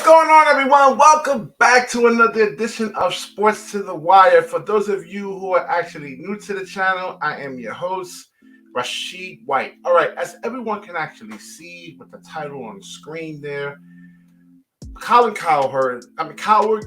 going on, everyone? Welcome back to another edition of Sports to the Wire. For those of you who are actually new to the channel, I am your host, Rashid White. All right, as everyone can actually see with the title on the screen there, Colin Cowherd, Cowherd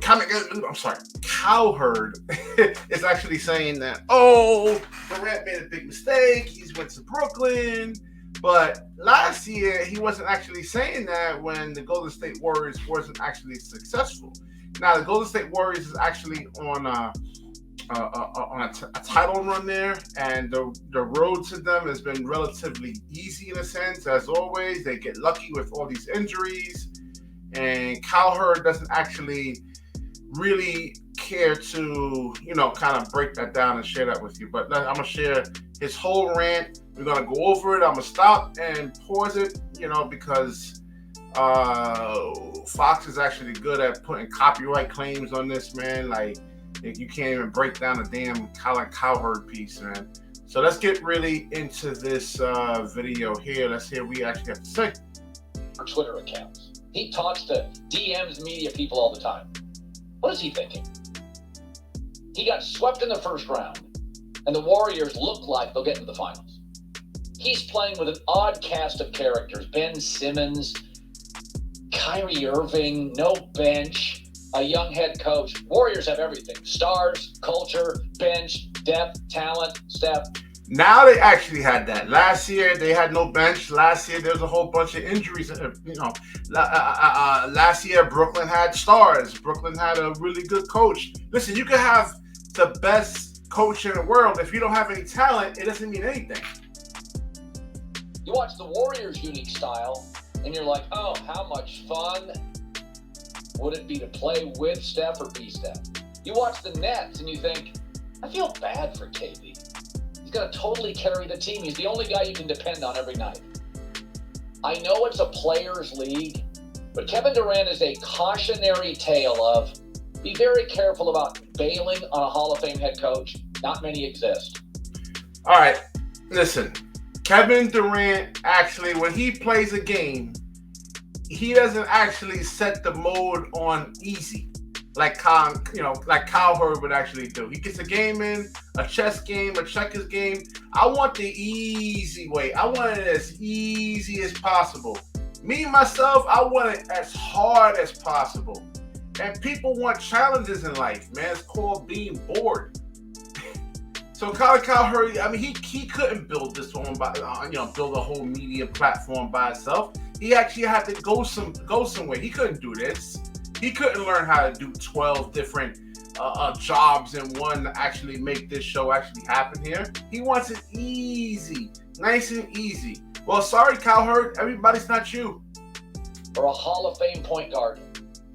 is actually saying that, Durant made a big mistake. He's went to Brooklyn. But last year, he wasn't actually saying that when the Golden State Warriors wasn't actually successful. Now, the Golden State Warriors is actually on a title run there, and the road to them has been relatively easy in a sense. As always, they get lucky with all these injuries, and Cowherd doesn't actually really care to, kind of break that down and share that with you. But I'm going to share his whole rant. We're going to go over it. I'm going to stop and pause it, because Fox is actually good at putting copyright claims on this, man. Like, you can't even break down a damn Colin Cowherd piece, man. So let's get really into this video here. Let's hear what we actually have to say. Twitter accounts. He talks to DMs, media people all the time. What is he thinking? He got swept in the first round, and the Warriors look like they'll get into the finals. He's playing with an odd cast of characters. Ben Simmons, Kyrie Irving, no bench, a young head coach. Warriors have everything. Stars, culture, bench, depth, talent, Steph. Now they actually had that. Last year, they had no bench. Last year, there was a whole bunch of injuries. Last year, Brooklyn had stars. Brooklyn had a really good coach. Listen, you can have the best coach in the world. If you don't have any talent, it doesn't mean anything. You watch the Warriors' unique style, and you're like, oh, how much fun would it be to play with Steph or be Steph? You watch the Nets, and you think, I feel bad for KD. He's going to totally carry the team. He's the only guy you can depend on every night. I know it's a players' league, but Kevin Durant is a cautionary tale of be very careful about bailing on a Hall of Fame head coach. Not many exist. All right, listen. Kevin Durant, actually, when he plays a game, he doesn't actually set the mode on easy like Cowherd would actually do. He gets a game in, a chess game, a checkers game. I want the easy way. I want it as easy as possible. Me, myself, I want it as hard as possible. And people want challenges in life, man. It's called being bored. So Colin Cowherd, he couldn't build this one by, build a whole media platform by itself. He actually had to go somewhere. He couldn't do this. He couldn't learn how to do 12 different jobs in one to actually make this show actually happen here. He wants it easy, nice and easy. Well, sorry, Cowherd, everybody's not you. Or a Hall of Fame point guard.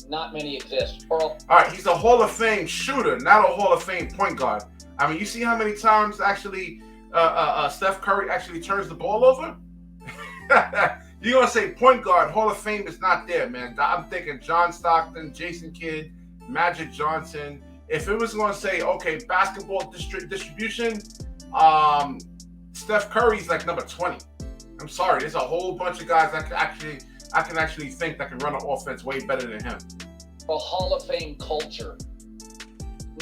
Not many exist. All right, he's a Hall of Fame shooter, not a Hall of Fame point guard. You see how many times actually Steph Curry actually turns the ball over? You're going to say point guard, Hall of Fame is not there, man. I'm thinking John Stockton, Jason Kidd, Magic Johnson. If it was going to say, okay, basketball distribution, Steph Curry's like number 20. I'm sorry, there's a whole bunch of guys that I can actually think that can run an offense way better than him. A Hall of Fame culture.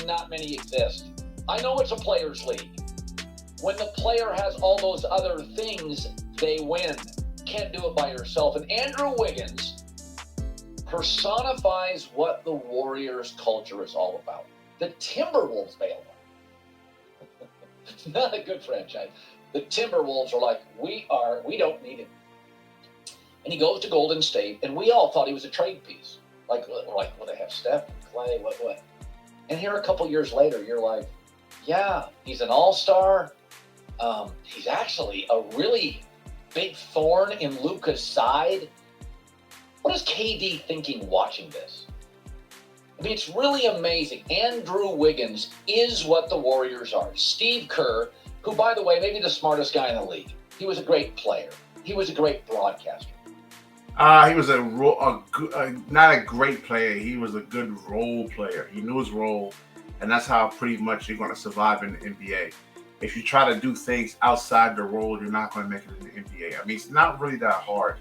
Not many exist. I know it's a players' league. When the player has all those other things, they win. Can't do it by yourself. And Andrew Wiggins personifies what the Warriors culture is all about. The Timberwolves bail him. Not a good franchise. The Timberwolves are like, we don't need him. And he goes to Golden State, and we all thought he was a trade piece. Like, well, they have Steph and Clay, what? And here a couple years later, you're like, yeah, he's an all-star. He's actually a really big thorn in Luka's side. What is KD thinking watching this? It's really amazing. Andrew Wiggins is what the Warriors are. Steve Kerr, who, by the way, may be the smartest guy in the league. He was a great player. He was a great broadcaster. He was not a great player. He was a good role player. He knew his role, and that's how pretty much you're going to survive in the NBA. If you try to do things outside the role, you're not going to make it in the NBA. It's not really that hard.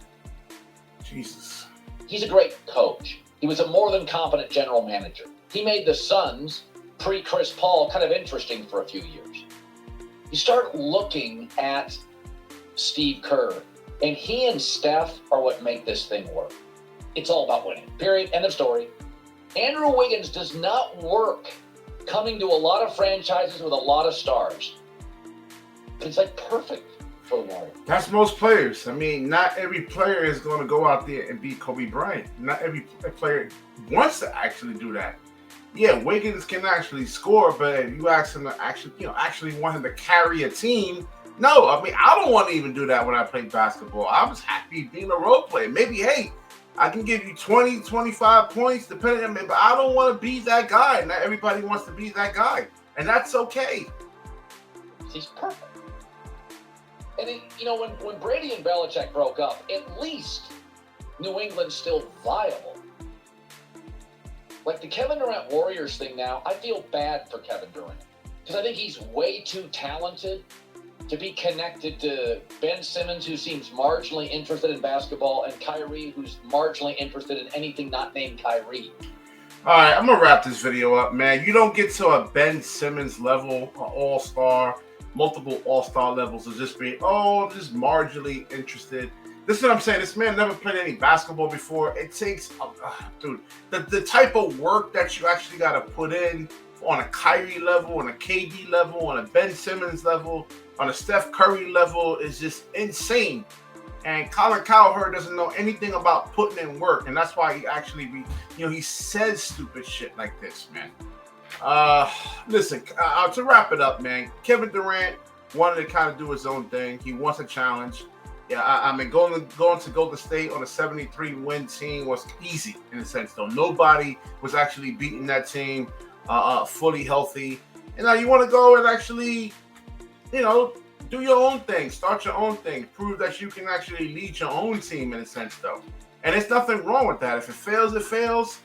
Jesus. He's a great coach. He was a more than competent general manager. He made the Suns, pre-Chris Paul, kind of interesting for a few years. You start looking at Steve Kerr, and he and Steph are what make this thing work. It's all about winning. Period. End of story. Andrew Wiggins does not work coming to a lot of franchises with a lot of stars. But it's like perfect for the Warriors. That's most players. I mean, not every player is going to go out there and beat Kobe Bryant. Not every player wants to actually do that. Yeah, Wiggins can actually score, but if you ask him to actually want him to carry a team, no. I mean, I don't want to even do that when I play basketball. I was happy being a role player. Maybe, hey, I can give you 20, 25 points, depending on me, but I don't want to be that guy. Not everybody wants to be that guy, and that's okay. He's perfect. And when Brady and Belichick broke up, at least New England's still viable. Like the Kevin Durant Warriors thing now, I feel bad for Kevin Durant because I think he's way too talented to be connected to Ben Simmons, who seems marginally interested in basketball, and Kyrie, who's marginally interested in anything not named Kyrie. All right, I'm going to wrap this video up, man. You don't get to a Ben Simmons level, an all-star, multiple all-star levels of just being, I'm just marginally interested. This is what I'm saying. This man never played any basketball before. It takes, dude, the type of work that you actually got to put in on a Kyrie level, on a KD level, on a Ben Simmons level, on a Steph Curry level is just insane. And Colin Cowherd doesn't know anything about putting in work. And that's why he actually, he says stupid shit like this, man. Listen, to wrap it up, man, Kevin Durant wanted to kind of do his own thing. He wants a challenge. Yeah, I mean, going to Golden State on a 73-win team was easy in a sense, though. Nobody was actually beating that team fully healthy. And now you want to go and actually, do your own thing, start your own thing, prove that you can actually lead your own team in a sense, though. And there's nothing wrong with that. If it fails, it fails.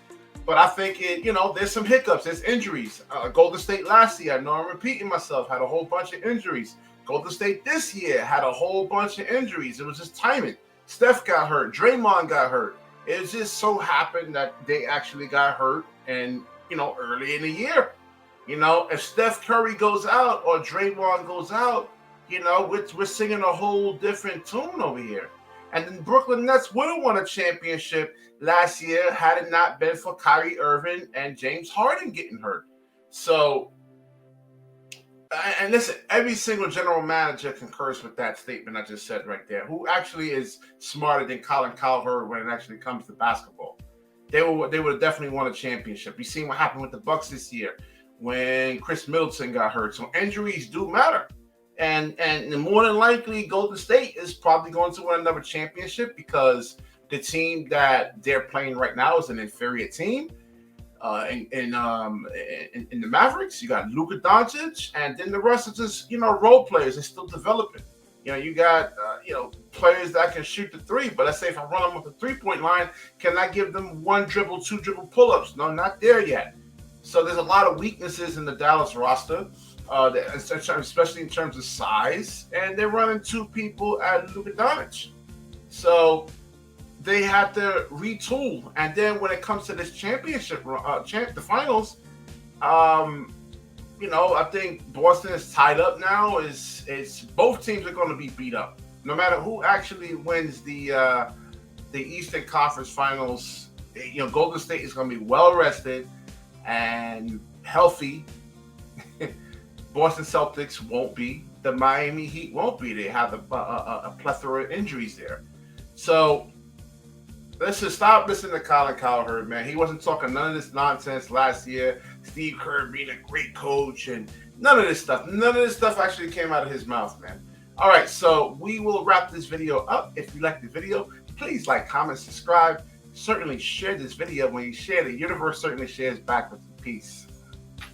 But I think there's some hiccups, there's injuries. Golden State last year, I know I'm repeating myself, had a whole bunch of injuries. Golden State this year had a whole bunch of injuries. It was just timing. Steph got hurt. Draymond got hurt. It just so happened that they actually got hurt and, early in the year. If Steph Curry goes out or Draymond goes out, we're singing a whole different tune over here. And the Brooklyn Nets would have won a championship last year had it not been for Kyrie Irving and James Harden getting hurt. So, and listen, every single general manager concurs with that statement I just said right there, who actually is smarter than Colin Cowherd when it actually comes to basketball. They would have definitely won a championship. We've seen what happened with the Bucks this year when Chris Middleton got hurt. So injuries do matter. And more than likely, Golden State is probably going to win another championship because the team that they're playing right now is an inferior team. In the Mavericks, you got Luka Doncic, and then the rest are just role players. They're still developing. You got players that can shoot the three, but let's say if I run them off the 3-point line, can I give them 1 dribble, 2 dribble pull-ups? No, not there yet. So there's a lot of weaknesses in the Dallas roster, especially in terms of size, and they're running 2 people at Luka Doncic. So they have to retool. And then when it comes to this championship, the finals, I think Boston is tied up now. Is both teams are going to be beat up. No matter who actually wins the Eastern Conference Finals, Golden State is going to be well rested and healthy. Boston Celtics won't be. The Miami Heat won't be. They have a plethora of injuries there. So let's just stop listening to Colin Cowherd, man. He wasn't talking none of this nonsense last year. Steve Kerr being a great coach and none of this stuff. None of this stuff actually came out of his mouth, man. All right, so we will wrap this video up. If you like the video, please like, comment, subscribe. Certainly share this video. When you share, the universe certainly shares back with you. Peace.